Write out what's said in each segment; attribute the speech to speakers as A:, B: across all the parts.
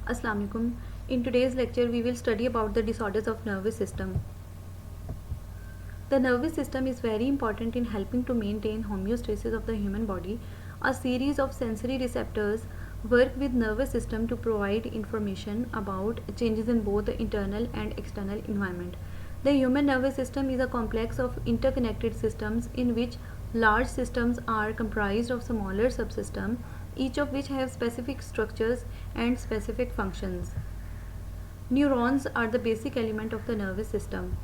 A: Assalamu alaikum. In today's lecture, we will study about the disorders of nervous system. The nervous system is very important in helping to maintain homeostasis of the human body. A series of sensory receptors work with nervous system to provide information about changes in both the internal and external environment. The human nervous system is a complex of interconnected systems in which large systems are comprised of smaller subsystems, each of which have specific structures and specific functions. Neurons are the basic element of the nervous system.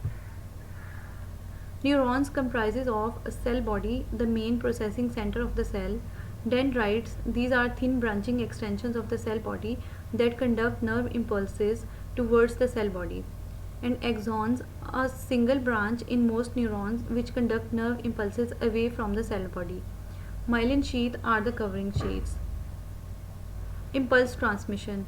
A: Neurons comprises of a cell body, the main processing center of the cell. Dendrites, these are thin branching extensions of the cell body that conduct nerve impulses towards the cell body. And axons, a single branch in most neurons which conduct nerve impulses away from the cell body. Myelin sheath are the covering sheaths. Impulse transmission.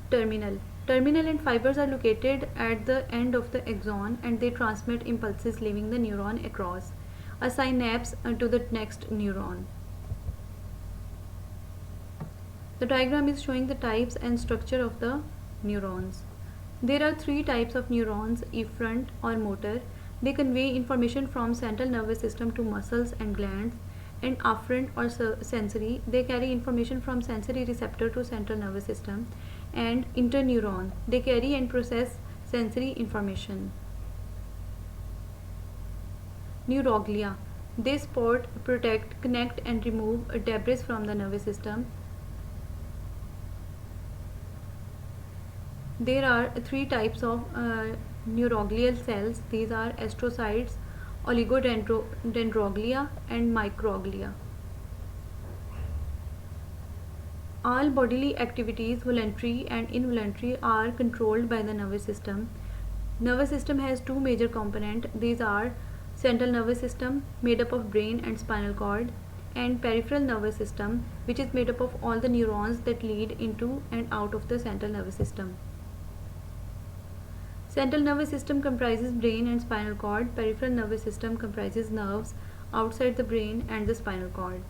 A: Terminal. Terminal and fibers are located at the end of the axon and they transmit impulses leaving the neuron across. A synapse to the next neuron. The diagram is showing the types and structure of the neurons. There are three types of neurons: efferent or motor. They convey information from central nervous system to muscles and glands. And afferent or sensory. They carry information from sensory receptor to central nervous system. And interneuron. They carry and process sensory information. Neuroglia. They support, protect, connect and remove debris from the nervous system. There are three types of neuroglial cells. These are astrocytes, oligodendroglia and microglia. All bodily activities, voluntary and involuntary, are controlled by the nervous system. Nervous system has two major components. These are central nervous system, made up of brain and spinal cord, and peripheral nervous system, which is made up of all the neurons that lead into and out of the central nervous system. Central nervous system comprises brain and spinal cord. Peripheral nervous system comprises nerves outside the brain and the spinal cord.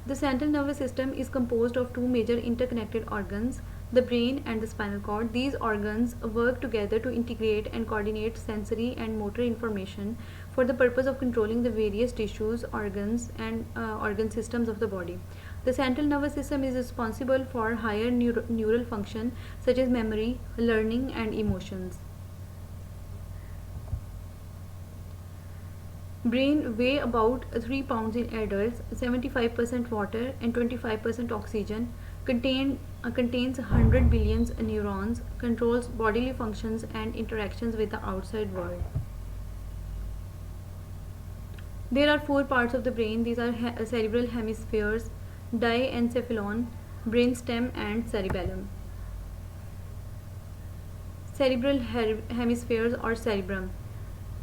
A: The central nervous system is composed of two major interconnected organs, the brain and the spinal cord. These organs work together to integrate and coordinate sensory and motor information for the purpose of controlling the various tissues, organs and organ systems of the body. The central nervous system is responsible for higher neural function such as memory, learning and emotions. Brain weigh about 3 pounds in adults, 75% water and 25% oxygen, contains 100 billion neurons, controls bodily functions and interactions with the outside world. There are four parts of the brain. These are cerebral hemispheres, diencephalon, brainstem and cerebellum. Cerebral hemispheres or cerebrum.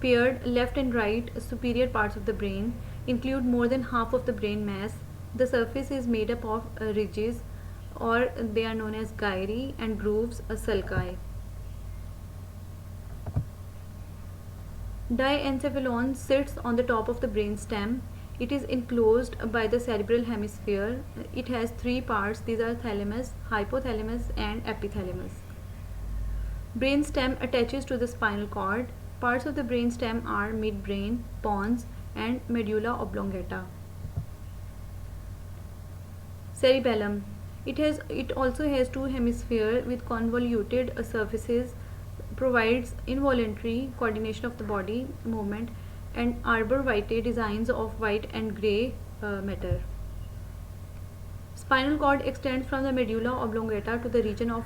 A: Paired left and right superior parts of the brain include more than half of the brain mass. The surface is made up of ridges, or they are known as gyri, and grooves, sulci. Diencephalon sits on the top of the brain stem. It is enclosed by the cerebral hemisphere. It has three parts. These are thalamus, hypothalamus and epithalamus. Brain stem attaches to the spinal cord. Parts of the brain stem are midbrain, pons and medulla oblongata. Cerebellum. It also has two hemispheres with convoluted surfaces, provides involuntary coordination of the body movement and arbor vitae designs of white and grey matter. Spinal cord extends from the medulla oblongata to the region of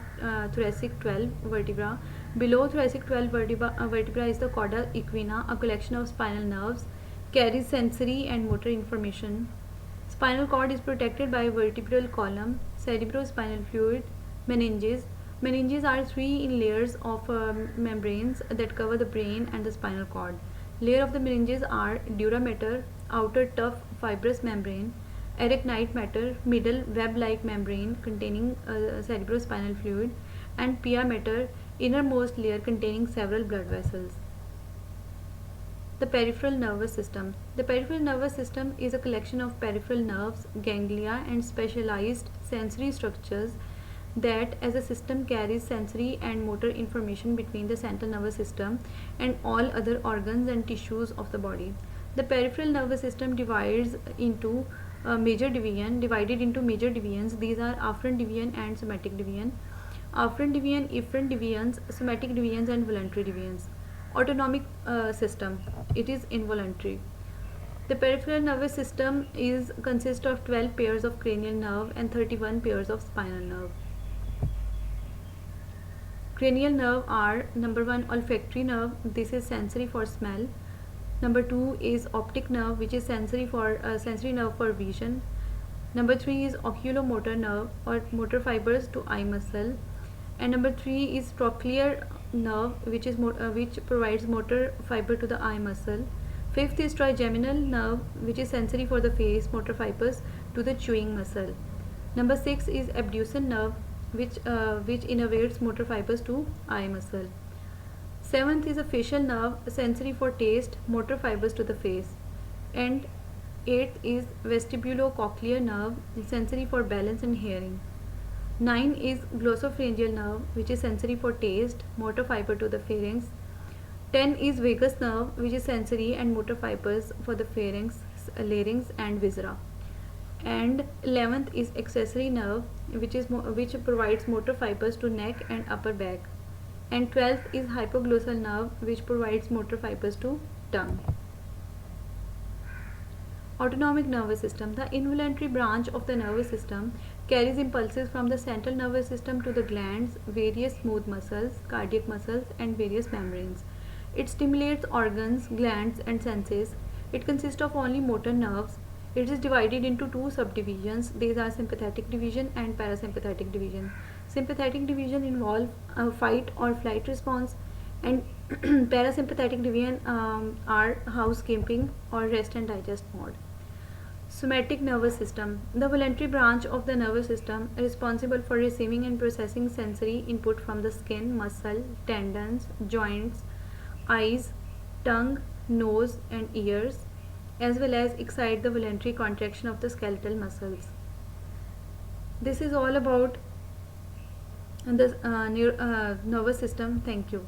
A: thoracic 12 vertebra. Below thoracic 12 vertebra is the cauda equina, a collection of spinal nerves, carries sensory and motor information. Spinal cord is protected by a vertebral column, cerebrospinal fluid, meninges. Meninges are three in layers of membranes that cover the brain and the spinal cord. Layer of the meninges are dura mater, outer tough fibrous membrane, arachnoid mater, middle web-like membrane containing cerebrospinal fluid, and pia mater, innermost layer containing several blood vessels. The peripheral nervous system. The peripheral nervous system is a collection of peripheral nerves, ganglia, and specialized sensory structures that as a system carries sensory and motor information between the central nervous system and all other organs and tissues of the body. The peripheral nervous system divided into major divisions. These are afferent division and somatic division. Afferent division, efferent divisions, somatic divisions, and voluntary divisions. Autonomic system. It is involuntary. The peripheral nervous system is consists of 12 pairs of cranial nerve and 31 pairs of spinal nerve. Cranial nerve are number 1 olfactory nerve. This is sensory for smell. Number 2 is optic nerve, which is sensory nerve for vision. Number 3 is oculomotor nerve or motor fibers to eye muscle. And number 3 is trochlear nerve, which provides motor fiber to the eye muscle. Fifth is trigeminal nerve, which is sensory for the face, motor fibers to the chewing muscle. Number 6 is abducens nerve, which innervates motor fibers to eye muscle. Seventh is a facial nerve, sensory for taste, motor fibers to the face. And eighth is vestibulocochlear nerve, sensory for balance and hearing. 9 is glossopharyngeal nerve, which is sensory for taste, motor fiber to the pharynx. 10 is vagus nerve, which is sensory and motor fibers for the pharynx, larynx and viscera. And 11th is accessory nerve, which provides motor fibers to neck and upper back. And 12th is hypoglossal nerve, which provides motor fibers to tongue. Autonomic nervous system. The involuntary branch of the nervous system carries impulses from the central nervous system to the glands, various smooth muscles, cardiac muscles, and various membranes. It stimulates organs, glands, and senses. It consists of only motor nerves. It is divided into two subdivisions. These are sympathetic division and parasympathetic division. Sympathetic division involve fight or flight response, and parasympathetic division are housekeeping or rest and digest mode. Somatic nervous system. The voluntary branch of the nervous system responsible for receiving and processing sensory input from the skin, muscle, tendons, joints, eyes, tongue, nose, and ears, as well as excite the voluntary contraction of the skeletal muscles. This is all about the nervous system. Thank you.